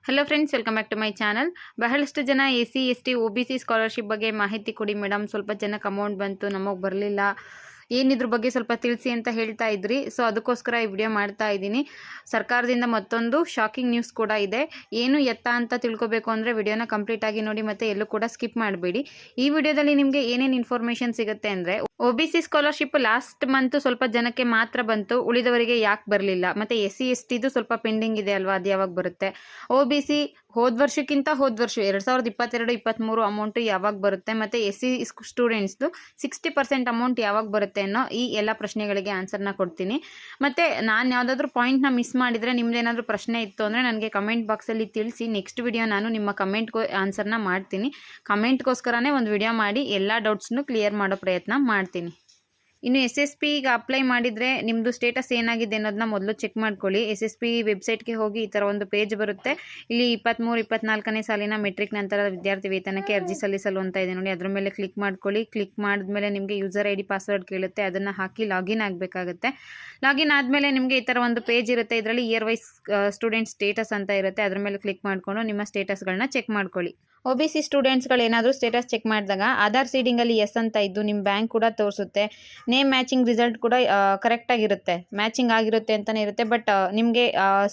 Hello friends, welcome back to my channel. ಬಹಳಷ್ಟು ಜನ SC ST OBC scholarship ಬಗ್ಗೆ ಮಾಹಿತಿ ಕೊಡಿ ಮೇಡಮ್, ಸ್ವಲ್ಪ ಜನಕ್ಕೆ ಅಮೌಂಟ್ ಬಂತು, ನಮಗೆ ಬರಲಿಲ್ಲ, ಏನಿದ್ರ ಬಗ್ಗೆ ಸ್ವಲ್ಪ ತಿಳಿಸಿ ಅಂತ ಹೇಳ್ತಾ ಇದ್ರಿ. ಸೊ ಅದಕ್ಕೋಸ್ಕರ ಈ ವಿಡಿಯೋ ಮಾಡ್ತಾ ಇದ್ದೀನಿ. ಸರ್ಕಾರದಿಂದ ಮತ್ತೊಂದು ಶಾಕಿಂಗ್ ನ್ಯೂಸ್ ಕೂಡ ಇದೆ. ಏನು ಎತ್ತ ಅಂತ ತಿಳ್ಕೊಬೇಕು ಅಂದರೆ ವಿಡಿಯೋನ ಕಂಪ್ಲೀಟಾಗಿ ನೋಡಿ, ಮತ್ತು ಎಲ್ಲೂ ಕೂಡ ಸ್ಕಿಪ್ ಮಾಡಬೇಡಿ. ಈ ವಿಡಿಯೋದಲ್ಲಿ ನಿಮಗೆ ಏನೇನು ಇನ್ಫಾರ್ಮೇಷನ್ ಸಿಗುತ್ತೆ ಅಂದರೆ, OBC ಸ್ಕಾಲರ್ಶಿಪ್ ಲಾಸ್ಟ್ ಮಂತ್ ಸ್ವಲ್ಪ ಜನಕ್ಕೆ ಮಾತ್ರ ಬಂತು, ಉಳಿದವರಿಗೆ ಯಾಕೆ ಬರಲಿಲ್ಲ, ಮತ್ತು SC STದು ಸ್ವಲ್ಪ ಪೆಂಡಿಂಗ್ ಇದೆ ಅಲ್ವಾ, ಅದು ಯಾವಾಗ ಬರುತ್ತೆ, OBC ಹೋದ ವರ್ಷಕ್ಕಿಂತ ಹೋದ ವರ್ಷ 2022-23 ಅಮೌಂಟು ಯಾವಾಗ ಬರುತ್ತೆ, ಮತ್ತು SC ಸ್ಟೂಡೆಂಟ್ಸ್ದು 60% ಅಮೌಂಟ್ ಯಾವಾಗ ಬರುತ್ತೆ ಅನ್ನೋ ಈ ಎಲ್ಲ ಪ್ರಶ್ನೆಗಳಿಗೆ ಆನ್ಸರ್ನ ಕೊಡ್ತೀನಿ. ಮತ್ತು ನಾನು ಯಾವುದಾದ್ರೂ ಪಾಯಿಂಟ್ನ ಮಿಸ್ ಮಾಡಿದರೆ, ನಿಮ್ದೇನಾದರೂ ಪ್ರಶ್ನೆ ಇತ್ತು ಅಂದರೆ ನನಗೆ ಕಮೆಂಟ್ ಬಾಕ್ಸಲ್ಲಿ ತಿಳಿಸಿ. ನೆಕ್ಸ್ಟ್ ವಿಡಿಯೋ ನಾನು ನಿಮ್ಮ ಕಮೆಂಟ್ಗೂ ಆನ್ಸರ್ನ ಮಾಡ್ತೀನಿ. ಕಮೆಂಟ್ಗೋಸ್ಕರನೇ ಒಂದು ವಿಡಿಯೋ ಮಾಡಿ ಎಲ್ಲ ಡೌಟ್ಸ್ನು ಕ್ಲಿಯರ್ ಮಾಡೋ ಪ್ರಯತ್ನ ಮಾಡ್ತೀನಿ. ಇನ್ನು SSP ಈಗ ಅಪ್ಲೈ ಮಾಡಿದರೆ ನಿಮ್ಮದು ಸ್ಟೇಟಸ್ ಏನಾಗಿದೆ ಅನ್ನೋದನ್ನ ಮೊದಲು ಚೆಕ್ ಮಾಡ್ಕೊಳ್ಳಿ. SSP ವೆಬ್ಸೈಟ್ಗೆ ಹೋಗಿ ಈ ಥರ ಒಂದು ಪೇಜ್ ಬರುತ್ತೆ. ಇಲ್ಲಿ 23-24ನೇ ಸಾಲಿನ ಮೆಟ್ರಿಕ್ ನಂತರ ವಿದ್ಯಾರ್ಥಿ ವೇತನಕ್ಕೆ ಅರ್ಜಿ ಸಲ್ಲಿಸಲು ಅಂತ ಇದೆ ನೋಡಿ, ಅದ್ರ ಮೇಲೆ ಕ್ಲಿಕ್ ಮಾಡ್ಕೊಳ್ಳಿ. ಕ್ಲಿಕ್ ಮಾಡಿದ್ಮೇಲೆ ನಿಮಗೆ ಯೂಸರ್ ID ಪಾಸ್ವರ್ಡ್ ಕೇಳುತ್ತೆ, ಅದನ್ನು ಹಾಕಿ ಲಾಗಿನ್ ಆಗಬೇಕಾಗುತ್ತೆ. ಲಾಗಿನ್ ಆದಮೇಲೆ ನಿಮಗೆ ಈ ಥರ ಒಂದು ಪೇಜ್ ಇರುತ್ತೆ. ಇದರಲ್ಲಿ ಇಯರ್ ವೈಸ್ ಸ್ಟೂಡೆಂಟ್ ಸ್ಟೇಟಸ್ ಅಂತ ಇರುತ್ತೆ, ಅದ್ರ ಮೇಲೆ ಕ್ಲಿಕ್ ಮಾಡಿಕೊಂಡು ನಿಮ್ಮ ಸ್ಟೇಟಸ್ಗಳನ್ನ ಚೆಕ್ ಮಾಡ್ಕೊಳ್ಳಿ. OBC ಸ್ಟೂಡೆಂಟ್ಸ್ಗಳು ಏನಾದರೂ ಸ್ಟೇಟಸ್ ಚೆಕ್ ಮಾಡಿದಾಗ ಆಧಾರ್ ಸೀಡಿಂಗಲ್ಲಿ ಎಸ್ ಅಂತ ಇದ್ದು ನಿಮ್ಮ ಬ್ಯಾಂಕ್ ಕೂಡ ತೋರಿಸುತ್ತೆ. ನೇಮ್ ಮ್ಯಾಚಿಂಗ್ ರಿಸಲ್ಟ್ ಕೂಡ ಕರೆಕ್ಟಾಗಿರುತ್ತೆ, ಮ್ಯಾಚಿಂಗ್ ಆಗಿರುತ್ತೆ ಅಂತಲೇ ಇರುತ್ತೆ. ಬಟ್ ನಿಮಗೆ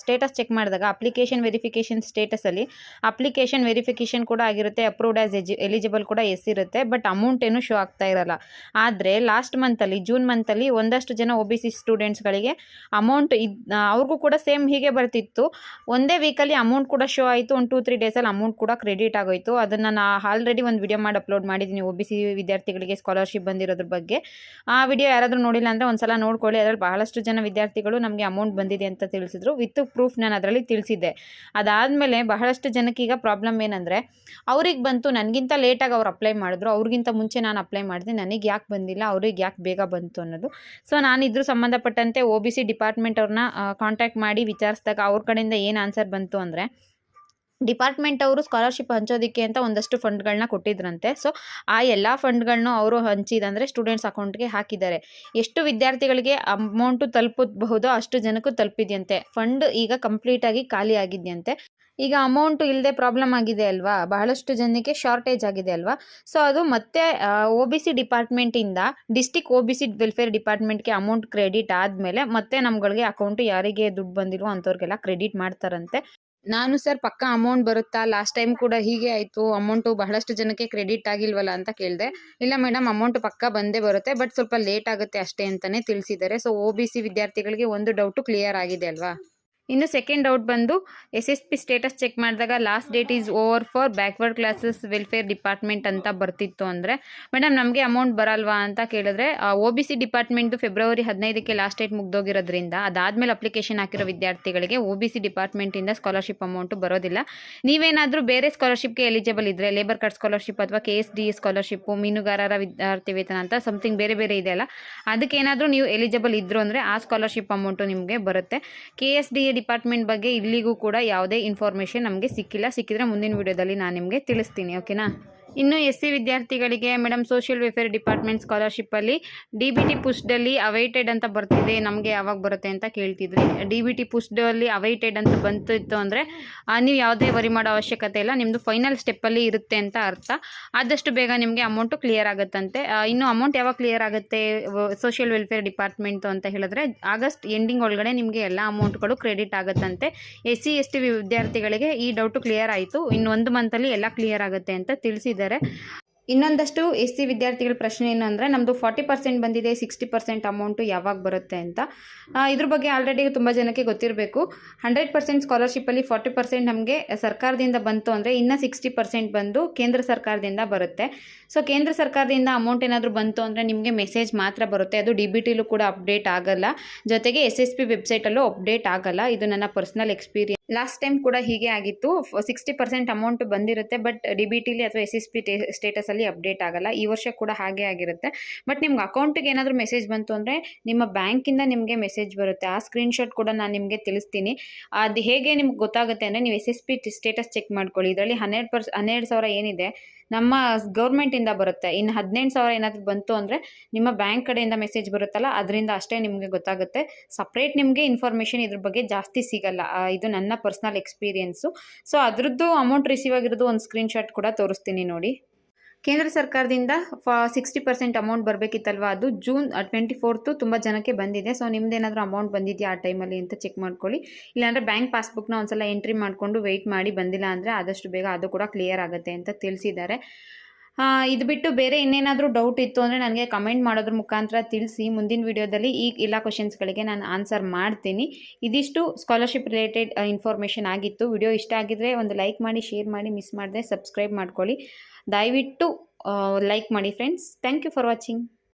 ಸ್ಟೇಟಸ್ ಚೆಕ್ ಮಾಡಿದಾಗ ಅಪ್ಲಿಕೇಶನ್ ವೆರಿಫಿಕೇಷನ್ ಸ್ಟೇಟಸಲ್ಲಿ ಅಪ್ಲಿಕೇಶನ್ ವೆರಿಫಿಕೇಷನ್ ಕೂಡ ಆಗಿರುತ್ತೆ, ಅಪ್ರೂವ್ಡ್ ಆಸ್ ಎಲಿಜಿಬಲ್ ಕೂಡ ಎಸ್ ಇರುತ್ತೆ. ಬಟ್ ಅಮೌಂಟ್ ಏನು ಶೋ ಆಗ್ತಾ ಇರಲ್ಲ. ಆದರೆ ಲಾಸ್ಟ್ ಮಂತಲ್ಲಿ ಜೂನ್ ಮಂತಲ್ಲಿ ಒಂದಷ್ಟು ಜನ OBC ಸ್ಟೂಡೆಂಟ್ಸ್ಗಳಿಗೆ ಅಮೌಂಟ್ ಅವ್ರಿಗೂ ಕೂಡ ಸೇಮ್ ಹೀಗೆ ಬರ್ತಿತ್ತು. ಒಂದೇ ವೀಕಲ್ಲಿ ಅಮೌಂಟ್ ಕೂಡ ಶೋ ಆಯಿತು, ಒಂದು 2-3 ಡೇಸಲ್ಲಿ ಅಮೌಂಟ್ ಕೂಡ ಕ್ರೆಡಿಟ್ ಆಗೋಯಿತು. ಅದನ್ನು ನಾನು ಆಲ್ರೆಡಿ ಒಂದು ವಿಡಿಯೋ ಮಾಡಿ ಅಪ್ಲೋಡ್ ಮಾಡಿದ್ದೀನಿ, OBC ವಿದ್ಯಾರ್ಥಿಗಳಿಗೆ ಸ್ಕಾಲರ್ಶಿಪ್ ಬಂದಿರೋದ್ರ ಬಗ್ಗೆ. ಆ ವಿಡಿಯೋ ಯಾರಾದರೂ ನೋಡಿಲ್ಲ ಅಂದರೆ ಒಂದ್ಸಲ ನೋಡ್ಕೊಳ್ಳಿ. ಅದರಲ್ಲಿ ಬಹಳಷ್ಟು ಜನ ವಿದ್ಯಾರ್ಥಿಗಳು ನಮಗೆ ಅಮೌಂಟ್ ಬಂದಿದೆ ಅಂತ ತಿಳಿಸಿದ್ರು, ವಿತ್ ಪ್ರೂಫ್ ನಾನು ಅದರಲ್ಲಿ ತಿಳಿಸಿದ್ದೆ. ಅದಾದಮೇಲೆ ಬಹಳಷ್ಟು ಜನಕ್ಕೆ ಈಗ ಪ್ರಾಬ್ಲಮ್ ಏನಂದರೆ, ಅವ್ರಿಗೆ ಬಂತು, ನನಗಿಂತ ಲೇಟಾಗಿ ಅವ್ರು ಅಪ್ಲೈ ಮಾಡಿದ್ರು, ಅವ್ರಿಗಿಂತ ಮುಂಚೆ ನಾನು ಅಪ್ಲೈ ಮಾಡಿದೆ, ನನಗೆ ಯಾಕೆ ಬಂದಿಲ್ಲ, ಅವ್ರಿಗೆ ಯಾಕೆ ಬೇಗ ಬಂತು ಅನ್ನೋದು. ಸೊ ನಾನು ಇದ್ರ ಸಂಬಂಧಪಟ್ಟಂತೆ OBC ಡಿಪಾರ್ಟ್ಮೆಂಟ್ ಅವ್ರನ್ನ ಕಾಂಟ್ಯಾಕ್ಟ್ ಮಾಡಿ ವಿಚಾರಿಸಿದಾಗ ಅವ್ರ ಕಡೆಯಿಂದ ಏನು ಆನ್ಸರ್ ಬಂತು ಅಂದರೆ, ಡಿಪಾರ್ಟ್ಮೆಂಟ್ ಅವರು ಸ್ಕಾಲರ್ಶಿಪ್ ಹಂಚೋದಕ್ಕೆ ಅಂತ ಒಂದಷ್ಟು ಫಂಡ್ಗಳನ್ನ ಕೊಟ್ಟಿದ್ರಂತೆ. ಸೊ ಆ ಎಲ್ಲ ಫಂಡ್ಗಳನ್ನು ಅವರು ಹಂಚಿದಂದರೆ ಸ್ಟೂಡೆಂಟ್ಸ್ ಅಕೌಂಟ್ಗೆ ಹಾಕಿದ್ದಾರೆ. ಎಷ್ಟು ವಿದ್ಯಾರ್ಥಿಗಳಿಗೆ ಅಮೌಂಟು ತಲುಪಬಹುದೋ ಅಷ್ಟು ಜನಕ್ಕೂ ತಲುಪಿದೆಯಂತೆ. ಫಂಡ್ ಈಗ ಕಂಪ್ಲೀಟಾಗಿ ಖಾಲಿ ಆಗಿದೆಯಂತೆ. ಈಗ ಅಮೌಂಟು ಇಲ್ಲದೆ ಪ್ರಾಬ್ಲಮ್ ಆಗಿದೆ ಅಲ್ವಾ, ಬಹಳಷ್ಟು ಜನಕ್ಕೆ ಶಾರ್ಟೇಜ್ ಆಗಿದೆ ಅಲ್ವಾ. ಸೊ ಅದು ಮತ್ತೆ OBC ಡಿಪಾರ್ಟ್ಮೆಂಟಿಂದ ಡಿಸ್ಟಿಕ್ OBC ವೆಲ್ಫೇರ್ ಡಿಪಾರ್ಟ್ಮೆಂಟ್ಗೆ ಅಮೌಂಟ್ ಕ್ರೆಡಿಟ್ ಆದಮೇಲೆ ಮತ್ತೆ ನಮ್ಗಳಿಗೆ ಅಕೌಂಟು ಯಾರಿಗೆ ದುಡ್ಡು ಬಂದಿಲ್ವೋ ಅಂಥವ್ರಿಗೆಲ್ಲ ಕ್ರೆಡಿಟ್ ಮಾಡ್ತಾರಂತೆ. ನಾನು ಸರ್ ಪಕ್ಕಾ ಅಮೌಂಟ್ ಬರುತ್ತಾ, ಲಾಸ್ಟ್ ಟೈಮ್ ಕೂಡ ಹೀಗೆ ಆಯಿತು, ಅಮೌಂಟು ಬಹಳಷ್ಟು ಜನಕ್ಕೆ ಕ್ರೆಡಿಟ್ ಆಗಿಲ್ವಲ್ಲ ಅಂತ ಕೇಳಿದೆ. ಇಲ್ಲ ಮೇಡಮ್, ಅಮೌಂಟ್ ಪಕ್ಕಾ ಬಂದೇ ಬರುತ್ತೆ, ಬಟ್ ಸ್ವಲ್ಪ ಲೇಟ್ ಆಗುತ್ತೆ ಅಷ್ಟೇ ಅಂತಲೇ ತಿಳಿಸಿದ್ದಾರೆ. ಸೊ OBC ವಿದ್ಯಾರ್ಥಿಗಳಿಗೆ ಒಂದು ಡೌಟು ಕ್ಲಿಯರ್ ಆಗಿದೆ ಅಲ್ವಾ. ಇನ್ನು ಸೆಕೆಂಡ್ ಡೌಟ್ ಬಂದು, SSP ಸ್ಟೇಟಸ್ ಚೆಕ್ ಮಾಡಿದಾಗ last date is over for backward classes welfare department ಅಂತ ಬರ್ತಿತ್ತು ಅಂದರೆ, ಮೇಡಮ್ ನಮಗೆ ಅಮೌಂಟ್ ಬರಲ್ವಾ ಅಂತ ಕೇಳಿದ್ರೆ, OBC ಡಿಪಾರ್ಟ್ಮೆಂಟು ಫೆಬ್ರವರಿ 15ಕ್ಕೆ ಲಾಸ್ಟ್ ಡೇಟ್ ಮುಗ್ದೋಗಿರೋದ್ರಿಂದ ಅದಾದಮೇಲೆ ಅಪ್ಲಿಕೇಶನ್ ಹಾಕಿರೋ ವಿದ್ಯಾರ್ಥಿಗಳಿಗೆ OBC ಡಿಪಾರ್ಟ್ಮೆಂಟಿಂದ ಸ್ಕಾಲರ್ಶಿಪ್ ಅಮೌಂಟು ಬರೋದಿಲ್ಲ. ನೀವೇನಾದರೂ ಬೇರೆ ಸ್ಕಾಲರ್ಶಿಪ್ಗೆ ಎಲಿಜಿಬಲ್ ಇದ್ದರೆ, ಲೇಬರ್ ಕಾರ್ಡ್ ಸ್ಕಾಲರ್ಶಿಪ್ ಅಥವಾ KSDA ಸ್ಕಾಲರ್ಶಿಪ್ಪು, ಮೀನುಗಾರರ ವಿದ್ಯಾರ್ಥಿ ವೇತನ ಅಂತ ಸಮಥಿಂಗ್ ಬೇರೆ ಬೇರೆ ಇದೆಯಲ್ಲ, ಅದಕ್ಕೇನಾದರೂ ನೀವು ಎಲಿಜಿಬಲ್ ಇದ್ದರು ಅಂದರೆ ಆ ಸ್ಕಾಲರ್ಶಿಪ್ ಅಮೌಂಟು ನಿಮಗೆ ಬರುತ್ತೆ. KSDA ಡಿಪಾರ್ಟ್ಮೆಂಟ್ ಬಗ್ಗೆ ಇಲ್ಲಿಗೂ ಕೂಡ ಯಾವುದೇ ಇನ್ಫಾರ್ಮೇಷನ್ ನಮಗೆ ಸಿಕ್ಕಿಲ್ಲ. ಸಿಕ್ಕಿದ್ರೆ ಮುಂದಿನ ವಿಡಿಯೋದಲ್ಲಿ ನಾನು ನಿಮಗೆ ತಿಳಿಸ್ತೀನಿ, ಓಕೆನಾ. ಇನ್ನು SC ವಿದ್ಯಾರ್ಥಿಗಳಿಗೆ ಮೇಡಮ್ ಸೋಷಿಯಲ್ ವೆಲ್ಫೇರ್ ಡಿಪಾರ್ಟ್ಮೆಂಟ್ ಸ್ಕಾಲರ್ಶಿಪ್ಪಲ್ಲಿ DBT ಪುಷ್ಡಲ್ಲಿ ಅವೈಟೆಡ್ ಅಂತ ಬರ್ತಿದೆ, ನಮಗೆ ಯಾವಾಗ ಬರುತ್ತೆ ಅಂತ ಕೇಳ್ತಿದ್ರಿ. DBT ಪುಷ್ಡಲ್ಲಿ ಅವೈಟೆಡ್ ಅಂತ ಬಂತಿತ್ತು ಅಂದರೆ ನೀವು ಯಾವುದೇ ವರಿ ಮಾಡೋ ಅವಶ್ಯಕತೆ ಇಲ್ಲ, ನಿಮ್ಮದು ಫೈನಲ್ ಸ್ಟೆಪ್ಪಲ್ಲಿ ಇರುತ್ತೆ ಅಂತ ಅರ್ಥ. ಆದಷ್ಟು ಬೇಗ ನಿಮಗೆ ಅಮೌಂಟು ಕ್ಲಿಯರ್ ಆಗುತ್ತಂತೆ. ಇನ್ನು ಅಮೌಂಟ್ ಯಾವಾಗ ಕ್ಲಿಯರ್ ಆಗುತ್ತೆ ಸೋಷಿಯಲ್ ವೆಲ್ಫೇರ್ ಡಿಪಾರ್ಟ್ಮೆಂಟು ಅಂತ ಹೇಳಿದ್ರೆ, ಆಗಸ್ಟ್ ಎಂಡಿಂಗ್ ಒಳಗಡೆ ನಿಮಗೆ ಎಲ್ಲ ಅಮೌಂಟ್ಗಳು ಕ್ರೆಡಿಟ್ ಆಗುತ್ತಂತೆ. SC ST ವಿದ್ಯಾರ್ಥಿಗಳಿಗೆ ಈ ಡೌಟು ಕ್ಲಿಯರ್ ಆಯಿತು, ಇನ್ನು 1 ಮಂತಲ್ಲಿ ಎಲ್ಲ ಕ್ಲಿಯರ್ ಆಗುತ್ತೆ ಅಂತ ತಿಳಿಸಿದ್ದಾರೆ. ಇನ್ನೊಂದಷ್ಟು SC ವಿದ್ಯಾರ್ಥಿಗಳ ಪ್ರಶ್ನೆ ಏನು ಅಂದರೆ, ನಮ್ಮದು 40% ಬಂದಿದೆ, 60% ಅಮೌಂಟು ಯಾವಾಗ ಬರುತ್ತೆ ಅಂತ. ಇದ್ರ ಬಗ್ಗೆ ಆಲ್ರೆಡಿ ತುಂಬ ಜನಕ್ಕೆ ಗೊತ್ತಿರಬೇಕು. 100% ಸ್ಕಾಲರ್ಶಿಪ್ಪಲ್ಲಿ 40% ನಮಗೆ ಸರ್ಕಾರದಿಂದ ಬಂತು ಅಂದರೆ ಇನ್ನು 60% ಬಂದು ಕೇಂದ್ರ ಸರ್ಕಾರದಿಂದ ಬರುತ್ತೆ. ಸೊ ಕೇಂದ್ರ ಸರ್ಕಾರದಿಂದ ಅಮೌಂಟ್ ಏನಾದರೂ ಬಂತು ಅಂದರೆ ನಿಮಗೆ ಮೆಸೇಜ್ ಮಾತ್ರ ಬರುತ್ತೆ, ಅದು DBTಲೂ ಕೂಡ ಅಪ್ಡೇಟ್ ಆಗಲ್ಲ, ಜೊತೆಗೆ SSP ವೆಬ್ಸೈಟಲ್ಲೂ ಅಪ್ಡೇಟ್ ಆಗಲ್ಲ. ಇದು ನನ್ನ ಪರ್ಸ್ನಲ್ ಎಕ್ಸ್ಪೀರಿಯನ್ಸ್. ಲಾಸ್ಟ್ ಟೈಮ್ ಕೂಡ ಹೀಗೆ ಆಗಿತ್ತು, 60% ಅಮೌಂಟ್ ಬಂದಿರುತ್ತೆ, ಬಟ್ DBTಲಿ ಅಥವಾ SSP ಸ್ಟೇಟಸಲ್ಲಿ ಅಪ್ಡೇಟ್ ಆಗಲ್ಲ. ಈ ವರ್ಷ ಕೂಡ ಹಾಗೆ ಆಗಿರುತ್ತೆ. ಬಟ್ ನಿಮ್ಗೆ ಅಕೌಂಟಿಗೆ ಏನಾದರೂ ಮೆಸೇಜ್ ಬಂತು ಅಂದರೆ ನಿಮ್ಮ ಬ್ಯಾಂಕಿಂದ ನಿಮಗೆ ಮೆಸೇಜ್ ಬರುತ್ತೆ. ಆ ಸ್ಕ್ರೀನ್ಶಾಟ್ ಕೂಡ ನಾನು ನಿಮಗೆ ತಿಳಿಸ್ತೀನಿ. ಅದು ಹೇಗೆ ನಿಮ್ಗೆ ಗೊತ್ತಾಗುತ್ತೆ ಅಂದರೆ, ನೀವು SSP ಸ್ಟೇಟಸ್ ಚೆಕ್ ಮಾಡ್ಕೊಳ್ಳಿ. ಇದರಲ್ಲಿ 12,000 ಏನಿದೆ ನಮ್ಮ ಗೌರ್ಮೆಂಟಿಂದ ಬರುತ್ತೆ. ಇನ್ನು 18,000 ಏನಾದರೂ ಬಂತು ಅಂದರೆ ನಿಮ್ಮ ಬ್ಯಾಂಕ್ ಕಡೆಯಿಂದ ಮೆಸೇಜ್ ಬರುತ್ತಲ್ಲ, ಅದರಿಂದ ಅಷ್ಟೇ ನಿಮಗೆ ಗೊತ್ತಾಗುತ್ತೆ. ಸಪ್ರೇಟ್ ನಿಮಗೆ ಇನ್ಫಾರ್ಮೇಷನ್ ಇದ್ರ ಬಗ್ಗೆ ಜಾಸ್ತಿ ಸಿಗಲ್ಲ. ಇದು ನನ್ನ ಪರ್ಸ್ನಲ್ ಎಕ್ಸ್ಪೀರಿಯೆನ್ಸು. ಸೊ ಅದರದ್ದು ಅಮೌಂಟ್ ರಿಸೀವ್ ಆಗಿರೋದು ಒಂದು ಸ್ಕ್ರೀನ್‌ಶಾಟ್ ಕೂಡ ತೋರಿಸ್ತೀನಿ ನೋಡಿ. ಕೇಂದ್ರ ಸರ್ಕಾರದಿಂದ 60% ಅಮೌಂಟ್ ಬರಬೇಕಿತ್ತಲ್ವ, ಅದು ಜೂನ್ 24 ತುಂಬ ಜನಕ್ಕೆ ಬಂದಿದೆ. ಸೊ ನಿಮ್ದೇನಾದರೂ ಅಮೌಂಟ್ ಬಂದಿದೆಯಾ ಆ ಟೈಮಲ್ಲಿ ಅಂತ ಚೆಕ್ ಮಾಡ್ಕೊಳ್ಳಿ. ಇಲ್ಲಾಂದರೆ ಬ್ಯಾಂಕ್ ಪಾಸ್ಬುಕ್ನ ಒಂದ್ಸಲ ಎಂಟ್ರಿ ಮಾಡಿಕೊಂಡು ವೆಯ್ಟ್ ಮಾಡಿ, ಬಂದಿಲ್ಲ ಅಂದರೆ ಆದಷ್ಟು ಬೇಗ ಅದು ಕೂಡ ಕ್ಲಿಯರ್ ಆಗುತ್ತೆ ಅಂತ ತಿಳಿಸಿದ್ದಾರೆ. ಇದು ಬಿಟ್ಟು ಬೇರೆ ಇನ್ನೇನಾದರೂ ಡೌಟ್ ಇತ್ತು ಅಂದರೆ ನನಗೆ ಕಮೆಂಟ್ ಮಾಡೋದ್ರ ಮುಖಾಂತರ ತಿಳಿಸಿ. ಮುಂದಿನ ವಿಡಿಯೋದಲ್ಲಿ ಈ ಎಲ್ಲ ಕ್ವಶನ್ಸ್ಗಳಿಗೆ ನಾನು ಆನ್ಸರ್ ಮಾಡ್ತೀನಿ. ಇದಿಷ್ಟು ಸ್ಕಾಲರ್ಶಿಪ್ ರಿಲೇಟೆಡ್ ಇನ್ಫಾರ್ಮೇಷನ್ ಆಗಿತ್ತು. ವಿಡಿಯೋ ಇಷ್ಟ ಆಗಿದ್ರೆ ಒಂದು ಲೈಕ್ ಮಾಡಿ, ಶೇರ್ ಮಾಡಿ, ಮಿಸ್ ಮಾಡದೆ ಸಬ್ಸ್ಕ್ರೈಬ್ ಮಾಡ್ಕೊಳ್ಳಿ. ದಯವಿಟ್ಟು ಲೈಕ್ ಮಾಡಿ friends. Thank you for watching.